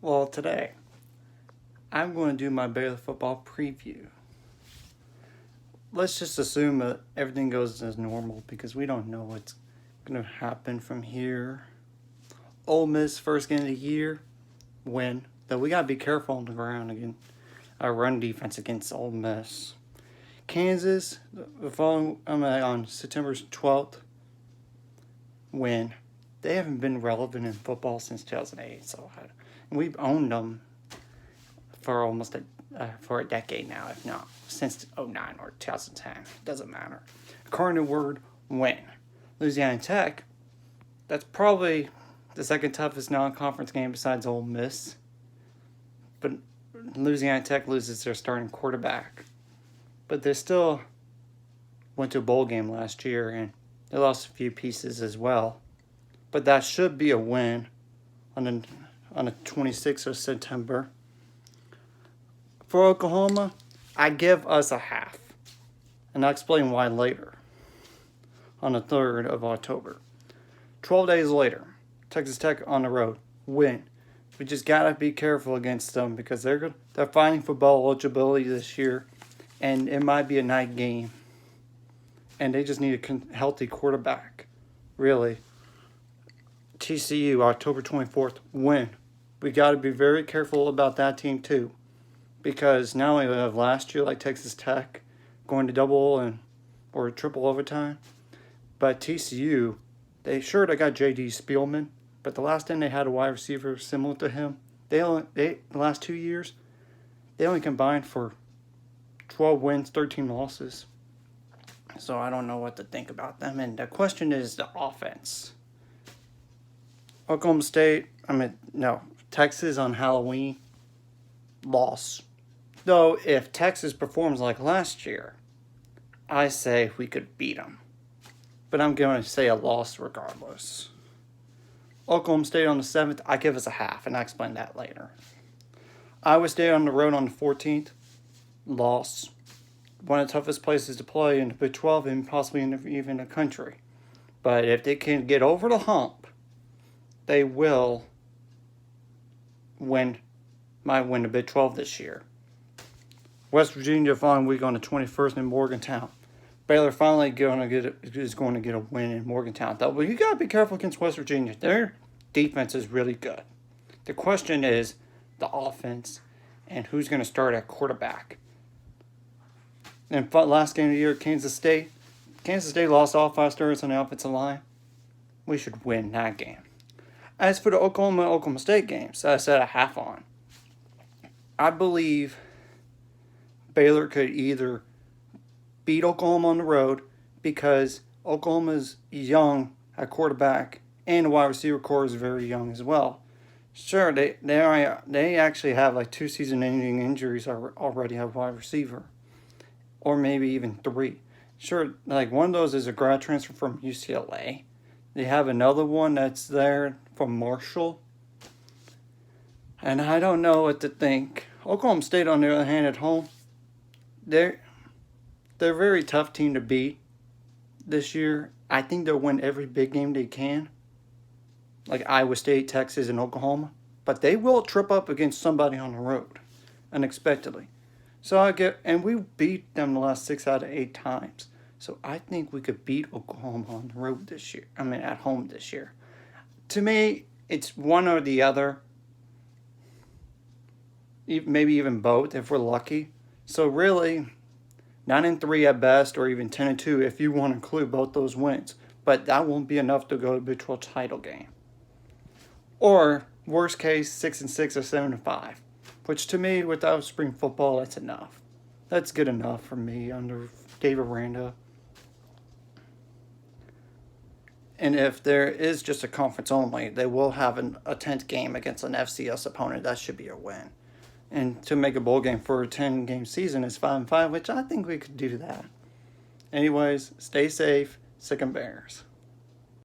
Well, today I'm going to do my Baylor football preview. Let's just assume that everything goes as normal because we don't know what's going to happen from here. Ole Miss first game of the year, win. Though we got to be careful on the ground again. Our run defense against Ole Miss. Kansas, the following on September 12th, win. They haven't been relevant in football since 2008, so we've owned them for almost for a decade now, if not since 2009 or 2010. Doesn't matter. Cardinal word, win. Louisiana Tech, that's probably the second toughest non-conference game besides Ole Miss. But Louisiana Tech loses their starting quarterback. But they still went to a bowl game last year, and they lost a few pieces as well. But that should be a win on the 26th of September. For Oklahoma, I give us a half. And I'll explain why later. On the 3rd of October. 12 days later, Texas Tech on the road, win. We just gotta be careful against them because they're fighting for bowl eligibility this year, and it might be a night game. And they just need a healthy quarterback, really. TCU, October 24th, win. We got to be very careful about that team too, because not only we have last year like Texas Tech going to double or triple overtime, but TCU, they got J.D. Spielman, but the last time they had a wide receiver similar to him, the last 2 years, they only combined for 12 wins, 13 losses. So I don't know what to think about them. And the question is the offense. Oklahoma State, Texas on Halloween, loss. Though if Texas performs like last year, I say we could beat them. But I'm going to say a loss regardless. Oklahoma State on the 7th, I give us a half, and I'll explain that later. Iowa State on the road on the 14th, loss. One of the toughest places to play in the Big 12 and possibly even the country. But if they can get over the hump, they will might win the Big 12 this year. West Virginia following week on the 21st in Morgantown. Baylor finally is going to get a win in Morgantown. Though, but you got to be careful against West Virginia. Their defense is really good. The question is the offense and who's going to start at quarterback. And last game of the year, Kansas State. Kansas State lost all 5 starters on the offensive line. We should win that game. As for the Oklahoma State games, I said a half on. I believe Baylor could either beat Oklahoma on the road because Oklahoma's young at quarterback and the wide receiver core is very young as well. Sure, they actually have like 2 season-ending injuries already have wide receiver, or maybe even 3. Sure, like one of those is a grad transfer from UCLA. They have another one that's there from Marshall. And I don't know what to think. Oklahoma State, on the other hand, at home, they're a very tough team to beat this year. I think they'll win every big game they can, like Iowa State, Texas, and Oklahoma. But they will trip up against somebody on the road, unexpectedly. And we beat them the last 6 out of 8 times. So I think we could beat Oklahoma on the road this year. At home this year. To me, it's one or the other. Maybe even both if we're lucky. So really, 9-3 at best, or even 10-2 if you want to include both those wins. But that won't be enough to go to the Big 12 title game. Or worst case, 6-6 or 7-5, which to me, without spring football, that's enough. That's good enough for me under Dave Aranda. And if there is just a conference only, they will have a 10th game against an FCS opponent. That should be a win. And to make a bowl game for a 10-game season is 5-5, which I think we could do that. Anyways, stay safe. Sick and Bears.